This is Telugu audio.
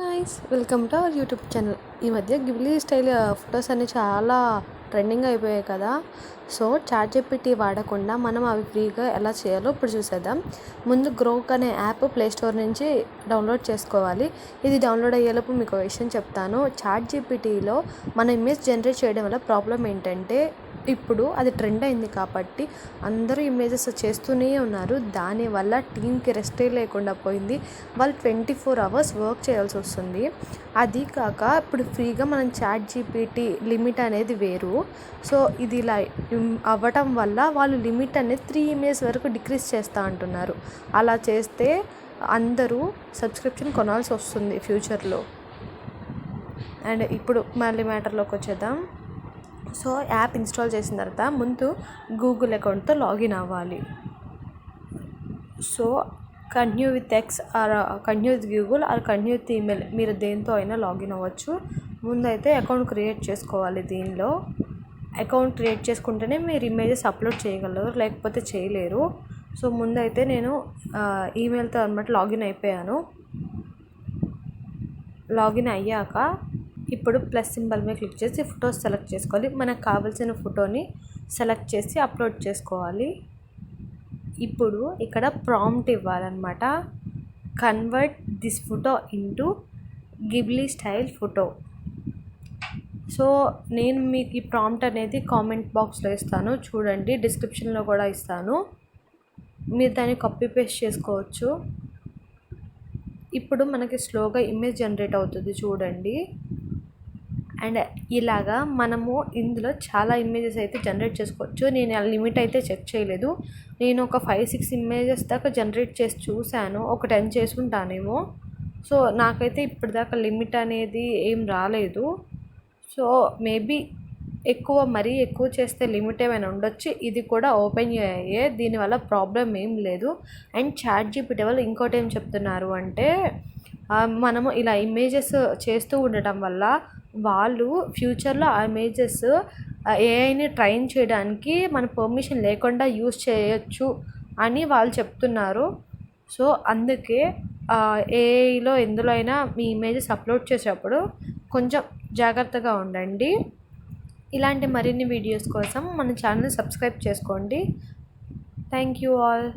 Guys welcome to our YouTube channel. ఈ మధ్య గిబ్లీ స్టైల్ ఫొటోస్ అన్ని చాలా ట్రెండింగ్ అయిపోయాయి కదా. సో చాట్ జీపీటీ వాడకుండా మనం అవి ఫ్రీగా ఎలా చేయాలో ఇప్పుడు చూసేద్దాం. ముందు గ్రోక్ అనే యాప్ ప్లే స్టోర్ నుంచి డౌన్లోడ్ చేసుకోవాలి. ఇది డౌన్లోడ్ అయ్యేలోపు మీకు విషయం చెప్తాను. చాట్ జీపీటీలో మన ఇమేజ్ జనరేట్ చేయడం వల్ల ప్రాబ్లం ఏంటంటే, ఇప్పుడు అది ట్రెండ్ అయింది కాబట్టి అందరూ ఇమేజెస్ చేస్తూనే ఉన్నారు. దానివల్ల టీంకి రెస్టే లేకుండా పోయింది. వాళ్ళు 24 hours వర్క్ చేయాల్సి వస్తుంది. అది కాక ఇప్పుడు ఫ్రీగా మనం చాట్ జీపీటీ లిమిట్ అనేది వేరు. సో ఇది ఇలా అవ్వటం వల్ల వాళ్ళు లిమిట్ అనేది 3 images వరకు డిక్రీజ్ చేస్తూ అంటున్నారు. అలా చేస్తే అందరూ సబ్స్క్రిప్షన్ కొనాల్సి వస్తుంది ఫ్యూచర్లో. అండ్ ఇప్పుడు మళ్ళీ మ్యాటర్లోకి వచ్చేద్దాం. సో యాప్ ఇన్స్టాల్ చేసిన తర్వాత ముందు గూగుల్ అకౌంట్తో లాగిన్ అవ్వాలి. So continue with X or continue with Google or continue with email, మీరు దేంతో అయినా లాగిన్ అవ్వచ్చు. ముందైతే అకౌంట్ క్రియేట్ చేసుకోవాలి. దీనిలో అకౌంట్ క్రియేట్ చేసుకుంటేనే మీరు ఇమేజెస్ అప్లోడ్ చేయగలరు, లేకపోతే చేయలేరు. సో ముందైతే నేను ఈమెయిల్తో అనమాట లాగిన్ అయిపోయాను. లాగిన్ అయ్యాక ఇప్పుడు ప్లస్ సింబల్ మీద క్లిక్ చేసి ఫొటోస్ సెలెక్ట్ చేసుకోవాలి. మనకు కావాల్సిన ఫోటోని సెలెక్ట్ చేసి అప్లోడ్ చేసుకోవాలి. ఇప్పుడు ఇక్కడ ప్రాంప్ట్ ఇవ్వాలన్నమాట. Convert this photo into Ghibli style photo. So నేను మీకు ఈ ప్రాంప్ట్ అనేది కామెంట్ బాక్స్లో ఇస్తాను, చూడండి. డిస్క్రిప్షన్లో కూడా ఇస్తాను, మీరు దాన్ని కాపీ పేస్ట్ చేసుకోవచ్చు. ఇప్పుడు మనకి స్లోగా ఇమేజ్ జనరేట్ అవుతుంది, చూడండి. అండ్ ఇలాగా మనము ఇందులో చాలా ఇమేజెస్ అయితే జనరేట్ చేసుకోవచ్చు. నేను ఆ లిమిట్ అయితే చెక్ చేయలేదు. నేను ఒక 5-6 images దాకా జనరేట్ చేసి చూశాను. ఒక 10 చేసుకుంటానేమో. సో నాకైతే ఇప్పటిదాకా లిమిట్ అనేది ఏం రాలేదు. సో మేబీ మరీ ఎక్కువ చేస్తే లిమిట్ ఏమైనా ఉండొచ్చు. ఇది కూడా ఓపెన్ అయ్యే, దీనివల్ల ప్రాబ్లం ఏం లేదు. అండ్ చాట్ జీపీటీ వాళ్ళు ఇంకోటి ఏం చెప్తున్నారు అంటే, మనము ఇలా ఇమేజెస్ చేస్తూ ఉండటం వల్ల వాళ్ళు ఫ్యూచర్లో ఆ ఇమేజెస్ ఏఐని ట్రైన్ చేయడానికి మన పర్మిషన్ లేకుండా యూజ్ చేయొచ్చు అని వాళ్ళు చెప్తున్నారు. సో అందుకే ఏఐలో ఎందులో అయినా మీ ఇమేజెస్ అప్లోడ్ చేసేటప్పుడు కొంచెం జాగ్రత్తగా ఉండండి. ఇలాంటి మరిన్ని వీడియోస్ కోసం మన ఛానల్ సబ్స్క్రైబ్ చేసుకోండి. Thank you all.